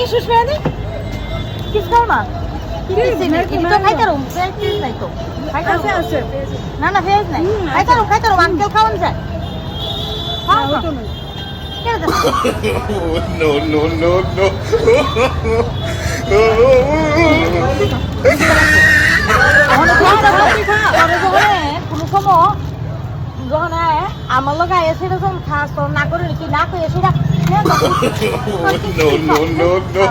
सुषमा ने किसका मां किसका खाई करूं फेज नहीं तो আছে আছে ना ना फेज नहीं खाई करूं अंकल खावन जाए हां तो नहीं क्या दे no no no no কোনো সময় যখন আমার লোক আইসে যখন খাস না করে কি না করে সেটা no no no no